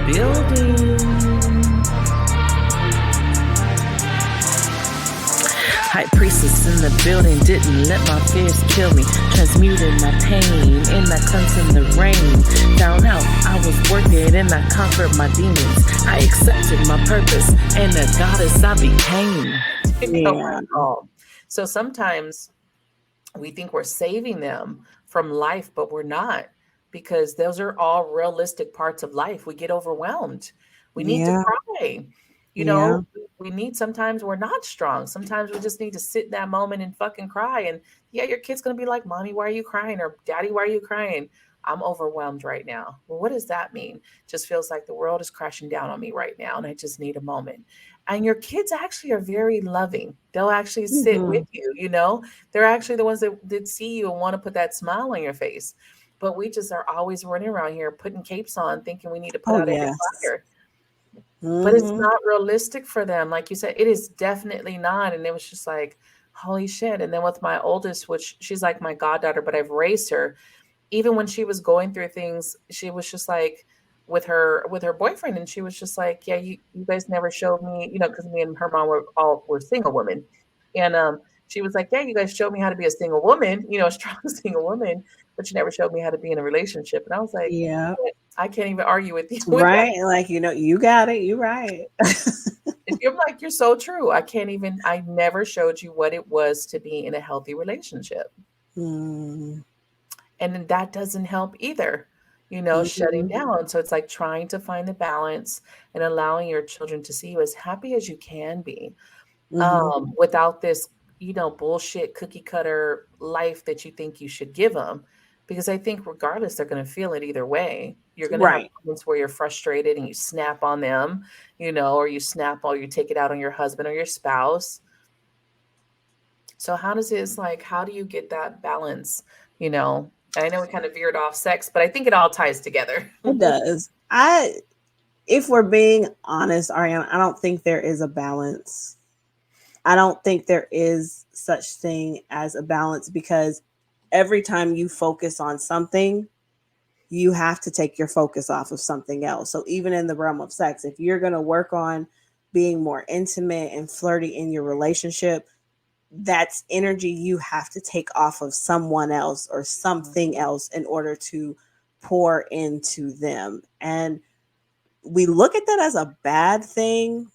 building. High priestess in the building, didn't let my fears kill me. Transmuted my pain in that cleanse in the rain. Down out, I was working and I conquered my demons. I accepted my purpose and the goddess I became. Yeah. So sometimes we think we're saving them from life, but we're not, because those are all realistic parts of life. We get overwhelmed. We need to Yeah. cry. You Yeah. know, we need, sometimes we're not strong. Sometimes we just need to sit in that moment and fucking cry. And yeah, your kid's going to be like, Mommy, why are you crying? Or Daddy, why are you crying? I'm overwhelmed right now. Well, what does that mean? Just feels like the world is crashing down on me right now, and I just need a moment. And your kids actually are very loving. They'll actually sit with you, you know? They're actually the ones that see you and want to put that smile on your face. But we just are always running around here putting capes on, thinking we need to put Oh, out every yes. fire. But it's not realistic for them. Like you said, it is definitely not. And it was just like, holy shit. And then with my oldest, which she's like my goddaughter, but I've raised her, even when she was going through things, she was just like with her boyfriend, and she was just like, yeah, you guys never showed me, you know, because me and her mom were single women. And she was like, yeah, you guys showed me how to be a single woman, you know, a strong single woman, but you never showed me how to be in a relationship. And I was like, Yeah. I can't even argue with you with that. Right. Like, you got it. You're right. You're like, you're so true. I never showed you what it was to be in a healthy relationship. Mm-hmm. And then that doesn't help either, you know, shutting down. So it's like trying to find the balance and allowing your children to see you as happy as you can be, Mm-hmm. without this, you know, bullshit cookie cutter life that you think you should give them. Because I think regardless, they're going to feel it either way. You're going to have Right. moments where you're frustrated and you snap on them, you know, or you snap or you take it out on your husband or your spouse. So it's like, how do you get that balance? You know, I know we kind of veered off sex, but I think it all ties together. It does. If we're being honest, Ariana, I don't think there is a balance. I don't think there is such thing as a balance, because every time you focus on something, you have to take your focus off of something else. So even in the realm of sex, if you're going to work on being more intimate and flirty in your relationship, that's energy you have to take off of someone else or something else in order to pour into them. And we look at that as a bad thing.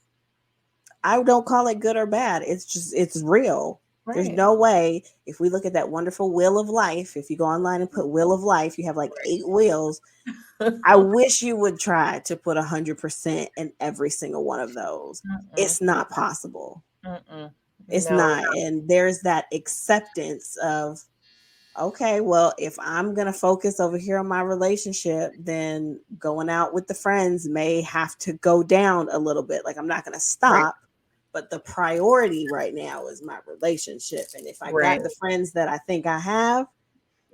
I don't call it good or bad. It's real. There's Right. no way, if we look at that wonderful wheel of life, if you go online and put wheel of life, you have like 8 wheels. I wish you would try to put 100% in every single one of those. Mm-mm, It's not possible. mm-mm. It's No. not. And there's that acceptance of, okay, well, if I'm going to focus over here on my relationship, then going out with the friends may have to go down a little bit. Like, I'm not going to Right. stop, but the priority right now is my relationship. And if I Right. got the friends that I think I have,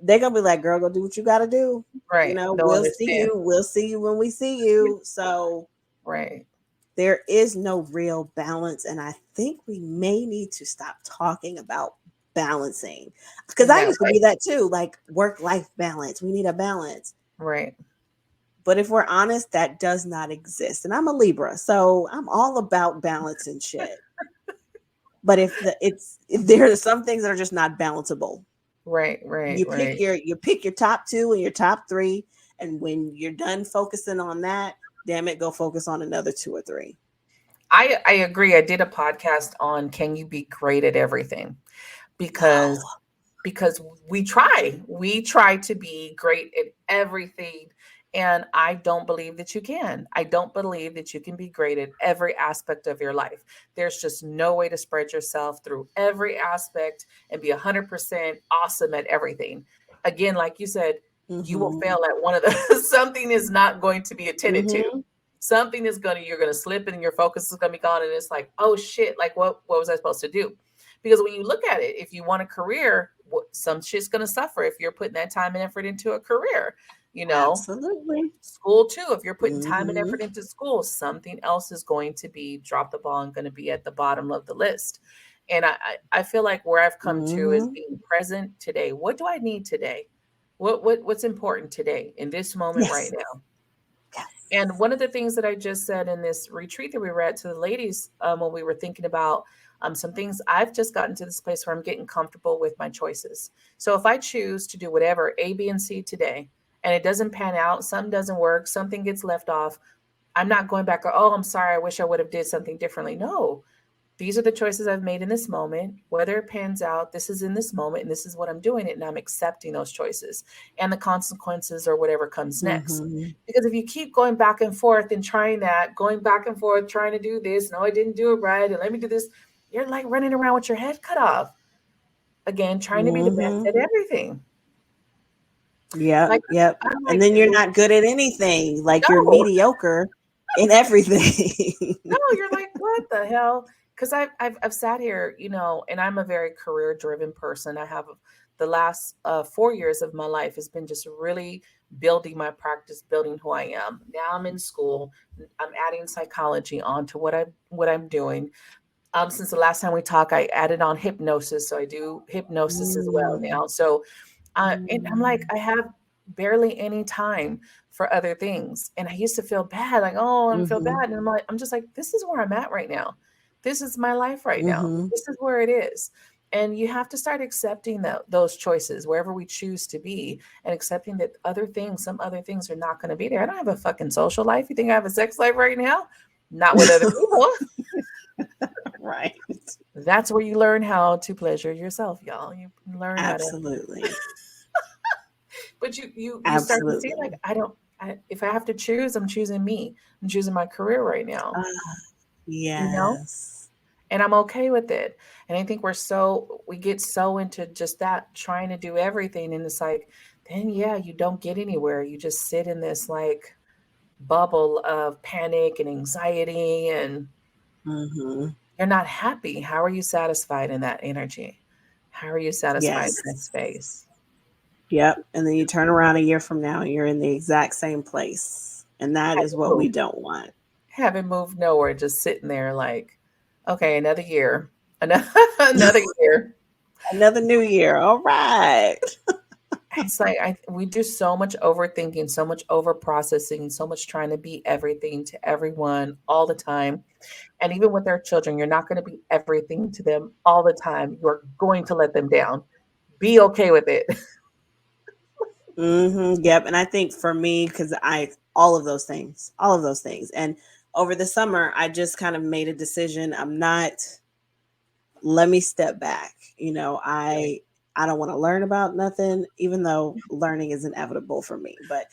they're going to be like, girl, go do what you got to do. Right. They'll We'll see understand. you. We'll see you when we see you. So Right. there is no real balance. And I think we may need to stop talking about balancing, because I Yeah. used to be that too, like work life balance. We need a balance. Right. But if we're honest, that does not exist. And I'm a Libra, so I'm all about balance and shit. But if there are some things that are just not balanceable. Right. Right. Right. You pick your top 2 and your top 3, and when you're done focusing on that, damn it, go focus on another 2 or 3. I agree. I did a podcast on, can you be great at everything? No. Because we try to be great at everything, and I don't believe that you can. I don't believe that you can be great at every aspect of your life. There's just no way to spread yourself through every aspect and be 100% awesome at everything. Again, like you said, you will Mm-hmm. fail at one of the something is not going to be attended to. Mm-hmm. Something is going to, you're going to slip and your focus is going to be gone, and it's like, oh shit, like what was I supposed to do? Because when you look at it, if you want a career, some shit's going to suffer if you're putting that time and effort into a career, you know. Absolutely. School too, if you're putting time and Mm-hmm. effort into school, something else is going to be drop the ball and going to be at the bottom of the list. And I feel like where I've come to is Mm-hmm. being present today. What do I need today? What's important today in this moment right Yes. now? Yes. And one of the things that I just said in this retreat that we were at to the ladies, when we were thinking about some things, I've just gotten to this place where I'm getting comfortable with my choices. So if I choose to do whatever A, B, and C today, and it doesn't pan out, something doesn't work, something gets left off, I'm not going back. Oh, I'm sorry. I wish I would have did something differently. No, these are the choices I've made in this moment. Whether it pans out, this is in this moment, and this is what I'm doing it, and I'm accepting those choices and the consequences or whatever comes next. Mm-hmm. Because if you keep going back and forth and trying that, going back and forth, trying to do this, no, I didn't do it right, and let me do this, you're like running around with your head cut off. Again, trying to be the best Mm-hmm. at everything. Yep, Like yep. I'm And like, then you're not good at anything. Like you're no, mediocre in everything. no, you're like, what the hell? Because I've sat here, and I'm a very career driven person. I have the last 4 years of my life has been just really building my practice, building who I am. Now I'm in school. I'm adding psychology onto what I'm doing. Since the last time we talked, I added on hypnosis, so I do hypnosis as well Mm, now. So and I'm like, mm, I have barely any time for other things. And I used to feel bad, like, oh, I feel mhm, bad. And I'm just like, this is where I'm at right now. This is my life right now. mhm. This is where it is. And you have to start accepting those choices wherever we choose to be and accepting that some other things are not going to be there. I don't have a fucking social life. You think I have a sex life right now? Not with other people. Right. That's where you learn how to pleasure yourself, y'all. You learn how to. Absolutely. But you start to see like Absolutely. if I have to choose, I'm choosing me. I'm choosing my career right now, Ah, you know? yes. And I'm okay with it. And I think we get so into just that trying to do everything and it's like then yeah, you don't get anywhere. You just sit in this like bubble of panic and anxiety and Mhm. you're not happy. How are you satisfied in that energy? How are you satisfied in that Yes. space? Yep. And then you turn around a year from now and you're in the exact same place. And that is Haven't what we moved. don't want. Haven't moved nowhere, just sitting there like, okay, another year, another another year. Another new year. All right. It's like we do so much overthinking, so much over processing, so much trying to be everything to everyone all the time. And even with our children, you're not going to be everything to them all the time. You're going to let them down. Be okay with it. Yep. And I think for me, because all of those things. And over the summer, I just kind of made a decision. Let me step back. Right, I don't want to learn about nothing, even though learning is inevitable for me. But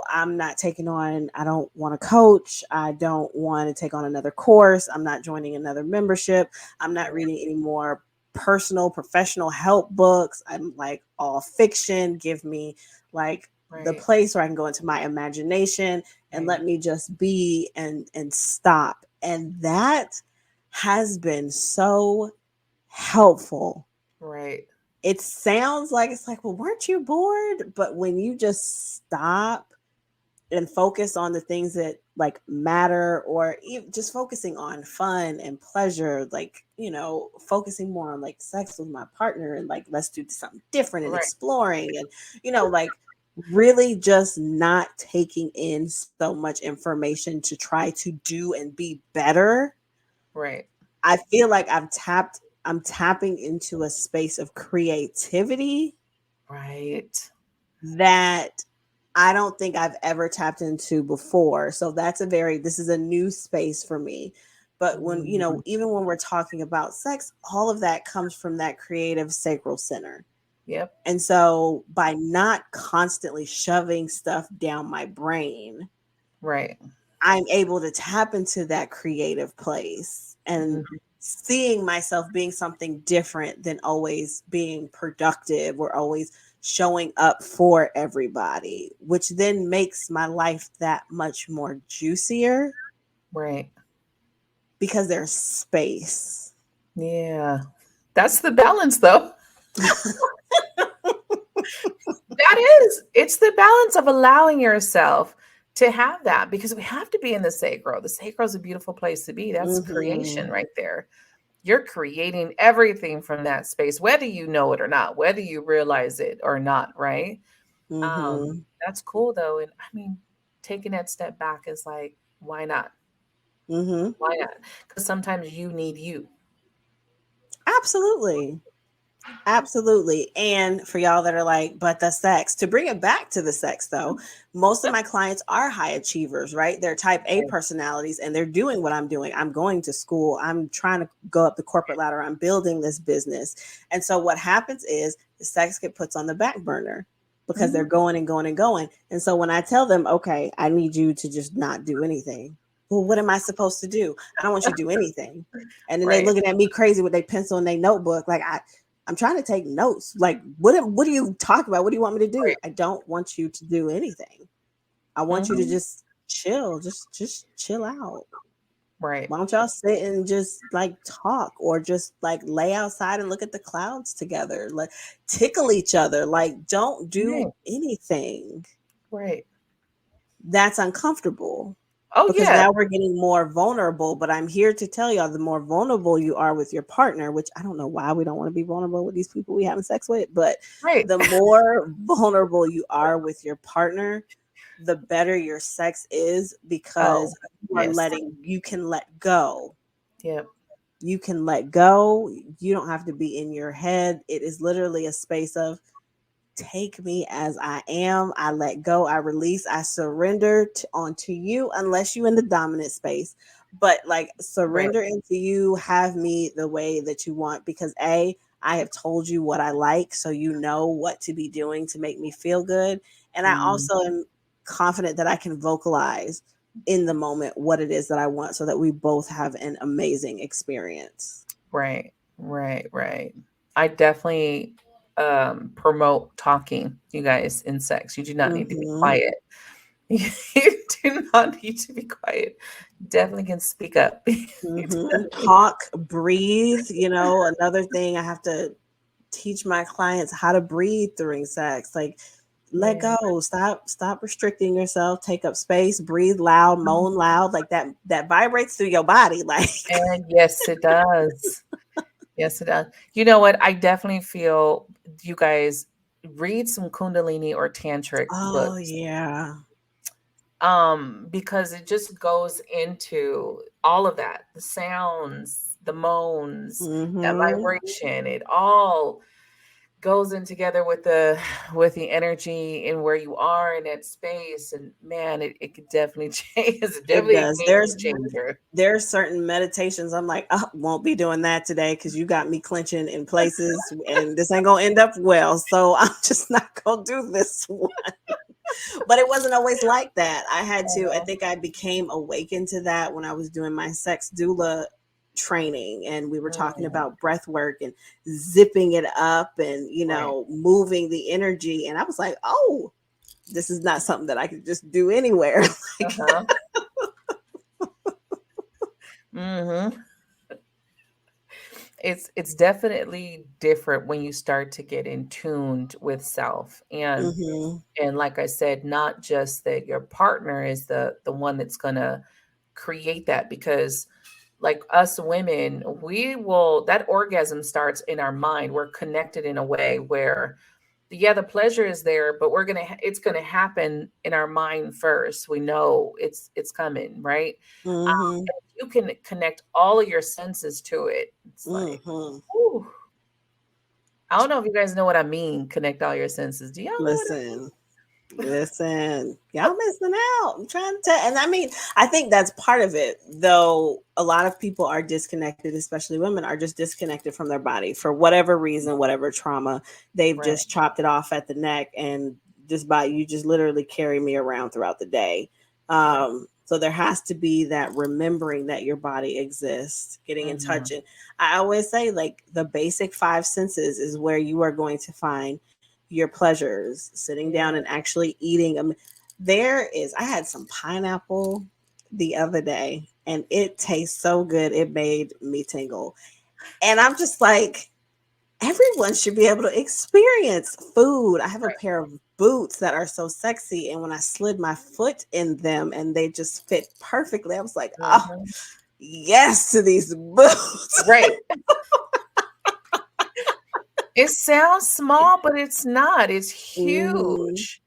I'm not taking on. I don't want to coach. I don't want to take on another course. I'm not joining another membership. I'm not right, reading any more personal professional help books. I'm like all fiction. Give me like the right, place where I can go into my imagination and right, let me just be and stop. And that has been so helpful. right, It sounds like it's like, well, weren't you bored? But when you just stop and focus on the things that like matter, or even just focusing on fun and pleasure, like, focusing more on like sex with my partner and like, let's do something different and right, exploring and, like really just not taking in so much information to try to do and be better. right, I feel like I'm tapping into a space of creativity right. that I don't think I've ever tapped into before. So this is a new space for me. But when, Mm, even when we're talking about sex, all of that comes from that creative sacral center. yep, And so by not constantly shoving stuff down my brain, right. I'm able to tap into that creative place and Mhm, seeing myself being something different than always being productive or always showing up for everybody, which then makes my life that much more juicier right. because there's space. Yeah. That's the balance though. It's the balance of allowing yourself to have that because we have to be in the sacral. The sacral is a beautiful place to be. That's creation Hmm. right there. You're creating everything from that space, whether you know it or not, whether you realize it or not, right? Hmm. That's cool though. And I mean, taking that step back is like, why not? Mm-hmm. Why not? Because sometimes you need you. Absolutely. Absolutely. And for y'all that are like, but the sex, to bring it back to the sex though, most of my clients are high achievers, right? They're type A Right. personalities and they're doing what I'm doing. I'm going to school. I'm trying to go up the corporate ladder. I'm building this business. And so what happens is the sex get puts on the back burner because they're Mhm. going and going and going. And so when I tell them, okay, I need you to just not do anything. Well, what am I supposed to do? I don't want you to do anything. And then they Right. looking at me crazy with their pencil and their notebook. Like I'm trying to take notes. Like, what do you talk about? What do you want me to do? Right. I don't want you to do anything. I want you to Mhm. just chill. Just chill out. Right. Why don't y'all sit and just like talk or just like lay outside and look at the clouds together? Like tickle each other. Like don't do Right. anything Right. that's uncomfortable Oh, because yeah. now we're getting more vulnerable. But I'm here to tell y'all the more vulnerable you are with your partner, which I don't know why we don't want to be vulnerable with these people we having sex with, but Right. the more vulnerable you are with your partner, the better your sex is Oh, because yes. you can let go. Yep. You can let go. You don't have to be in your head. It is literally a space of take me as I am. I let go. I release. I surrender onto you, unless you in the dominant space. But like Right. surrender into you. Have me the way that you want because I have told you what I like, so you know what to be doing to make me feel good. And I Mm. also am confident that I can vocalize in the moment what it is that I want, so that we both have an amazing experience. Right. Right. Right. I definitely promote talking, you guys, in sex. You do not need to be Hmm. quiet. You do not need to be quiet. Definitely can speak up. You definitely Talk, breathe. Another thing I have to teach my clients how to breathe during sex. Like, let yeah. go. Stop restricting yourself. Take up space. Breathe loud. Mhm. Moan loud. Like that. That vibrates through your body. Like, And yes, it does. Yes, it does. You know what? I definitely feel you guys read some Kundalini or tantric oh books. yeah. Because it just goes into all of that, the sounds, the moans, that Mm-hmm. vibration, it all goes in together with the with the energy and where you are in that space. And man, it could definitely change. It's It definitely does. a game changer. There are certain meditations I'm like, oh, won't be doing that today because you got me clenching in places and this ain't gonna end up well. So I'm just not gonna do this one. But it wasn't always like that. I Oh, think I became awakened to that when I was doing my sex doula training and we were talking mm, about breath work and zipping it up and, right. moving the energy. And I was like, oh, this is not something that I could just do anywhere. Like, Uh-huh. Hmm. It's definitely different when you start to get in tuned with self. mm-hmm, And like I said, not just that your partner is the one that's gonna create that, because like us women, we will that orgasm starts in our mind. We're connected in a way where yeah, the pleasure is there, but it's gonna happen in our mind first. We know it's coming, right? mm-hmm, And you can connect all of your senses to it. It's like, mm-hmm. ooh. I don't know if you guys know what I mean, connect all your senses. Do y'all know what I mean? Listen, listen, y'all missing out. I'm trying to tell, and I mean, I think that's part of it. Though a lot of people are disconnected, especially women, are just disconnected from their body for whatever reason, whatever trauma. They've Right, just chopped it off at the neck, and just by you just literally carry me around throughout the day. right. So there has to be that remembering that your body exists, getting in touch. Mhm. And I always say, like, the basic five senses is where you are going to find your pleasures, sitting down Yeah. and actually eating them. I had some pineapple the other day and it tastes so good. It made me tingle. And I'm just like, everyone should be able to experience food. I have a Right. pair of boots that are so sexy. And when I slid my foot in them and they just fit perfectly, I was like, oh, Mhm. yes to these boots. Right. It sounds small, but it's not. It's Hmm. huge.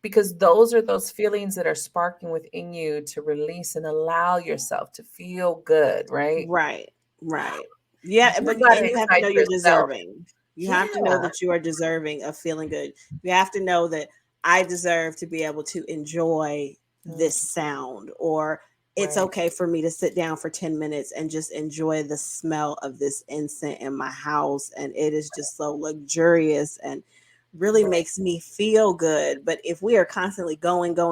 because those are those feelings that are sparking within you to release and allow yourself to feel good, right? Right. Right. Yeah, You but gotta and you have to excite know you're yourself. deserving. You have to know Yeah, that you are deserving of feeling good. You have to know that I deserve to be able to enjoy this mm, sound, or it's right, okay for me to sit down for 10 minutes and just enjoy the smell of this incense in my house, and it is just so luxurious and really right, makes me feel good. But if we are constantly going, yeah,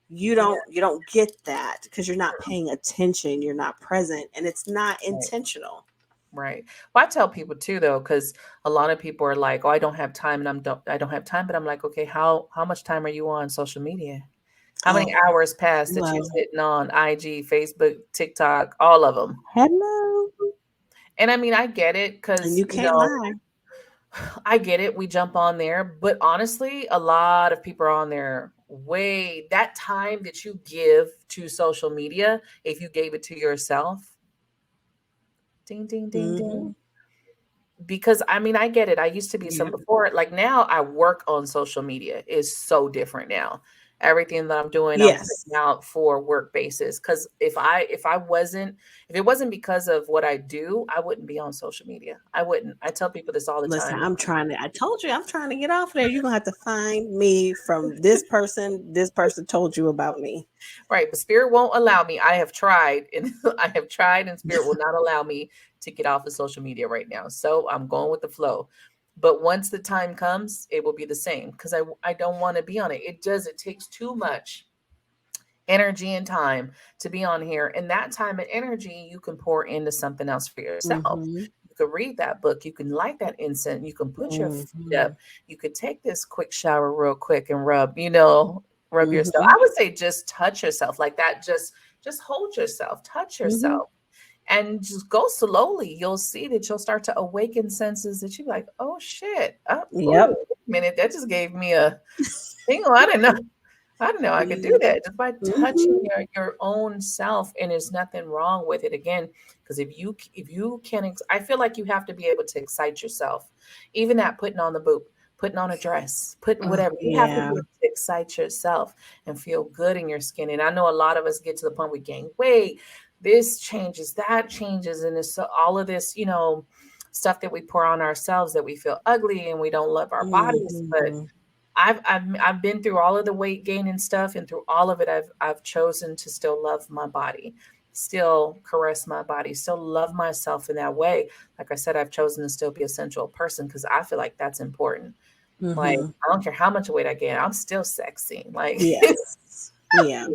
you don't get that because you're not paying attention, you're not present, and it's not right. intentional. Right. Well, I tell people too, though, because a lot of people are like, "Oh, I don't have time," and I don't have time. But I'm like, okay, how much time are you on social media? How many Oh, hours pass that you're well, sitting on IG, Facebook, TikTok, all of them? hello. And I mean, I get it And because you can't lie. I get it. We jump on there, but honestly, a lot of people are on there way that time that you give to social media. If you gave it to yourself, ding, ding, ding, ding. Mm-hmm. Because I mean, I get it. I used to be some Yeah. before. Like now, I work on social media. Is so different now. Everything that I'm doing, I'm Yes. putting out for work basis. Because if it wasn't because of what I do, I wouldn't be on social media. I wouldn't. I tell people this all the Listen, time. I told you, I'm trying to get off there. You're going to have to find me from this person told you about me. Right, but spirit won't allow me. I have tried, and I have tried, and spirit will not allow me to get off of social media right now. So I'm going with the flow. But once the time comes, it will be the same because I don't want to be on it. It takes too much energy and time to be on here. And that time and energy you can pour into something else for yourself. Mm-hmm. You could read that book, you can light that incense, you can put your feet Mm-hmm. up, you could take this quick shower real quick and rub yourself. Mm-hmm. I would say just touch yourself like that. Just hold yourself, touch Mm-hmm. yourself. And just go slowly. You'll see that you'll start to awaken senses that you be like, oh shit. Oh, Yep. wait a minute. That just gave me a tingle. I didn't know I could do that just by touching Mm-hmm. your own self, and there's nothing wrong with it. Again, because if you can, I feel like you have to be able to excite yourself, even at putting on the boot, putting on a dress, putting Oh, whatever. You have to be yeah. able to excite yourself and feel good in your skin. And I know a lot of us get to the point we gain weight, this changes, that changes, and it's all of this, stuff that we pour on ourselves that we feel ugly and we don't love our bodies, but Mm-hmm. I've been through all of the weight gain and stuff, and through all of it, I've chosen to still love my body, still caress my body, still love myself in that way. Like I said, I've chosen to still be a sensual person because I feel like that's important. Like Mm-hmm. I don't care how much weight I gain, I'm still sexy. Like Yes. Yeah.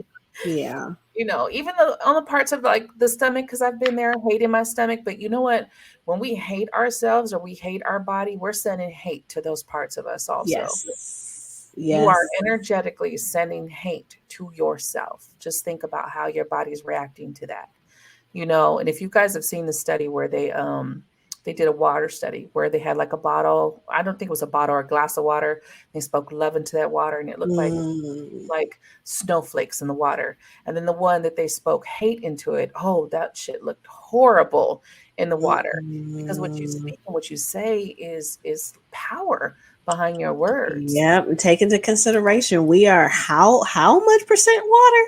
Yeah. even though on the parts of like the stomach, because I've been there hating my stomach, but you know what? When we hate ourselves or we hate our body, we're sending hate to those parts of us also. Yes. You are Yes. energetically sending hate to yourself. Just think about how your body's reacting to that. And if you guys have seen the study where they did a water study where they had like a bottle, I don't think it was a bottle or a glass of water. They spoke love into that water and it looked Mm. like snowflakes in the water. And then the one that they spoke hate into it, oh, that shit looked horrible in the water. Because what you Mm. speak and what you say is power behind your words. Yep. And take into consideration, we are how much percent water?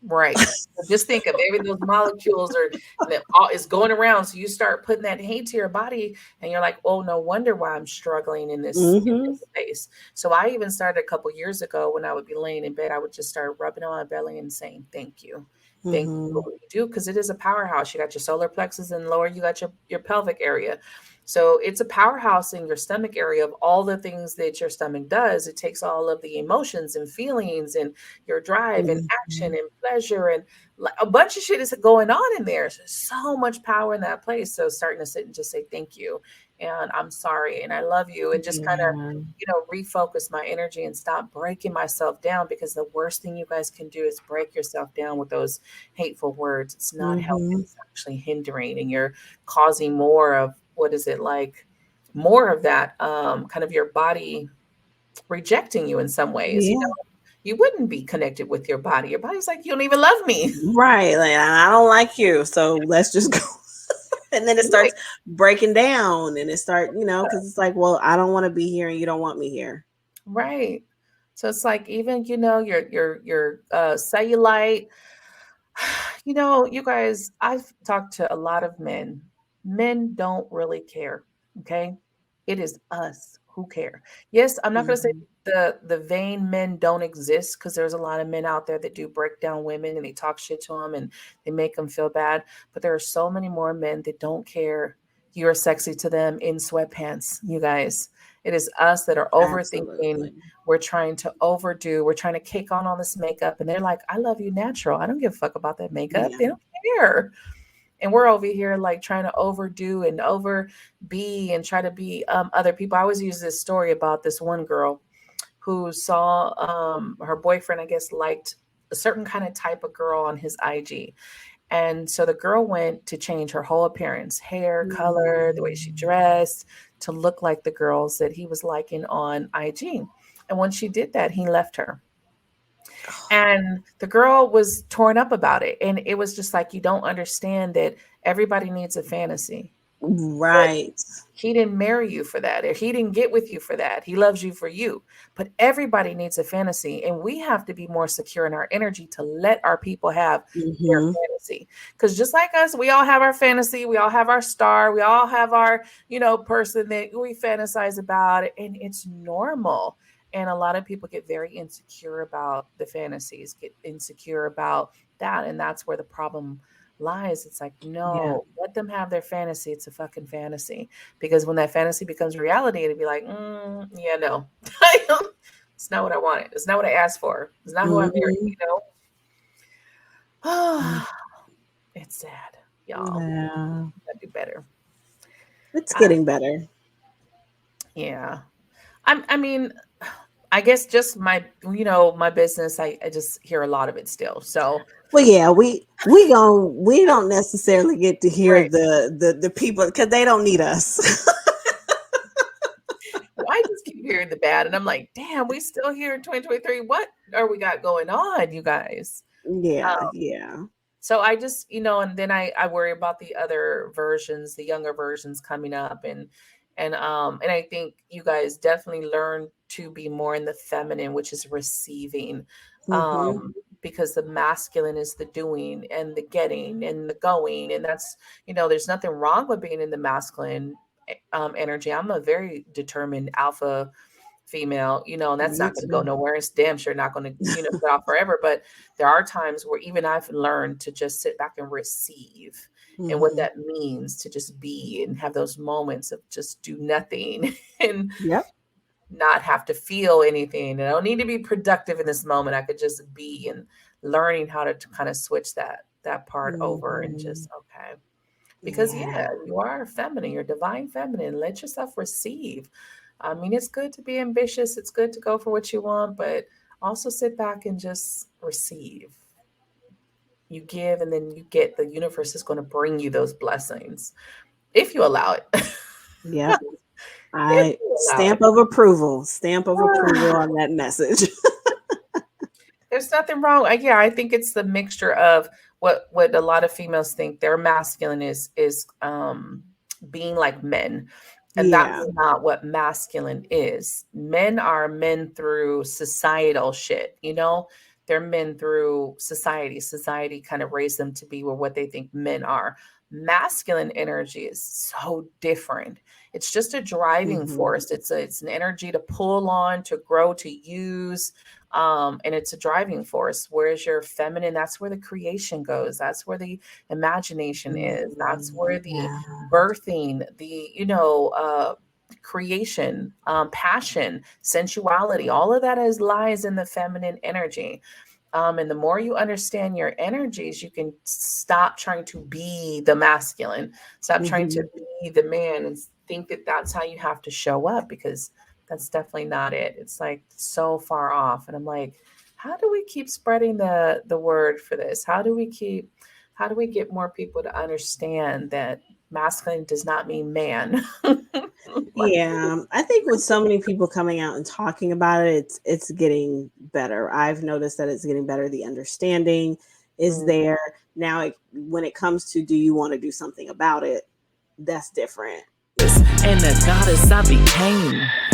Right. So just think of every those molecules are that all is going around. So you start putting that hate to your body, and you're like, oh, no wonder why I'm struggling in this Mm-hmm. space. So I even started a couple years ago when I would be laying in bed, I would just start rubbing on my belly and saying, thank you. Thank you for Mm-hmm. what you do, because it is a powerhouse. You got your solar plexus and lower, you got your pelvic area. So it's a powerhouse in your stomach area of all the things that your stomach does. It takes all of the emotions and feelings and your drive and action Mm-hmm. and pleasure and like a bunch of shit is going on in there. So, so much power in that place. So starting to sit and just say thank you and I'm sorry and I love you and just kind of Yeah. refocus my energy and stop breaking myself down, because the worst thing you guys can do is break yourself down with those hateful words. It's not helping. Mm-hmm. It's actually hindering, and you're causing more of what is it like more of that kind of your body rejecting you in some ways. Yeah. You wouldn't be connected with your body. Your body's like, you don't even love me. Right. Like, I don't like you. So let's just go. And then it Right. starts breaking down and it start, because it's like, well, I don't want to be here and you don't want me here. Right. So it's like even, your cellulite, you guys, I've talked to a lot of men. Men don't really care. Okay. It is us who care. Yes, I'm not going to say Mhm. the vain men don't exist, because there's a lot of men out there that do break down women and they talk shit to them and they make them feel bad. But there are so many more men that don't care. You're sexy to them in sweatpants, you guys. It is us that are overthinking. Absolutely. We're trying to overdo. We're trying to kick on all this makeup. And they're like, I love you natural. I don't give a fuck about that makeup. Yeah. They don't care. And we're over here like trying to overdo and over be and try to be other people. I always use this story about this one girl who saw her boyfriend, I guess, liked a certain kind of type of girl on his IG. And so the girl went to change her whole appearance, hair, color, the way she Mm. dressed, to look like the girls that he was liking on IG. And when she did that, he left her. And the girl was torn up about it. And it was just like, you don't understand that everybody needs a fantasy. But Right. he didn't marry you for that, or he didn't get with you for that. He loves you for you. But everybody needs a fantasy. And we have to be more secure in our energy to let our people have their Hmm. fantasy. Because just like us, we all have our fantasy. We all have our star. We all have our, person that we fantasize about. And it's normal. And a lot of people get very insecure about the fantasies, get insecure about that. And that's where the problem lies. It's like, Yeah. no, let them have their fantasy. It's a fucking fantasy. Because when that fantasy becomes reality, it'd be like, yeah, no, it's not what I wanted. It's not what I asked for. It's not who I married, Hmm. It's sad, y'all. Yeah. Gotta do better. It's I, getting better. yeah. I mean, I guess just my business, I just hear a lot of it still. So, Well, yeah, we don't necessarily get to hear right. the people because they don't need us. Well, I just keep hearing the bad, and I'm like, damn, we still here in 2023. What are we got going on, you guys? Yeah, yeah. So I just, and then I worry about the other versions, the younger versions coming up, and I think you guys definitely learn to be more in the feminine, which is receiving. Hmm. Because the masculine is the doing and the getting and the going, and that's, there's nothing wrong with being in the masculine energy. I'm a very determined alpha female, and that's Me not going to go too. nowhere. It's damn sure not going to, get off forever. But there are times where even I've learned to just sit back and receive, and what Hmm. that means to just be and have those moments of just do nothing and Yep. not have to feel anything. And I don't need to be productive in this moment. I could just be, and learning how to kind of switch that part over and Hmm. just okay. Because Yeah. yeah, you are feminine, you're divine feminine. Let yourself receive. I mean, it's good to be ambitious, it's good to go for what you want, but also sit back and just receive. You give and then you get. The universe is going to bring you those blessings if you allow it. Yep. If I you allow stamp it. of approval. Stamp of approval on that message. There's nothing wrong. Yeah, I think it's the mixture of what a lot of females think their masculine is being like men. And Yeah. that's not what masculine is. Men are men through societal shit, They're men through society. Society kind of raised them to be what they think men are. Masculine energy is so different. It's just a driving Hmm. force. It's an energy to pull on, to grow, to use, and it's a driving force. Whereas your feminine, that's where the creation goes. That's where the imagination is. That's where the Yeah. birthing, the creation, passion, sensuality, all of that lies in the feminine energy. And the more you understand your energies, you can stop trying to be the masculine, stop trying to Hmm. be the man, and think that that's how you have to show up, because that's definitely not it. It's like so far off. And I'm like, how do we keep spreading the word for this? How do we get more people to understand that masculine does not mean man? Like, Yeah, I think with so many people coming out and talking about it, it's getting better. I've noticed that it's getting better. The understanding is mm, there now. When it comes to do you want to do something about it, that's different. and the goddess I became.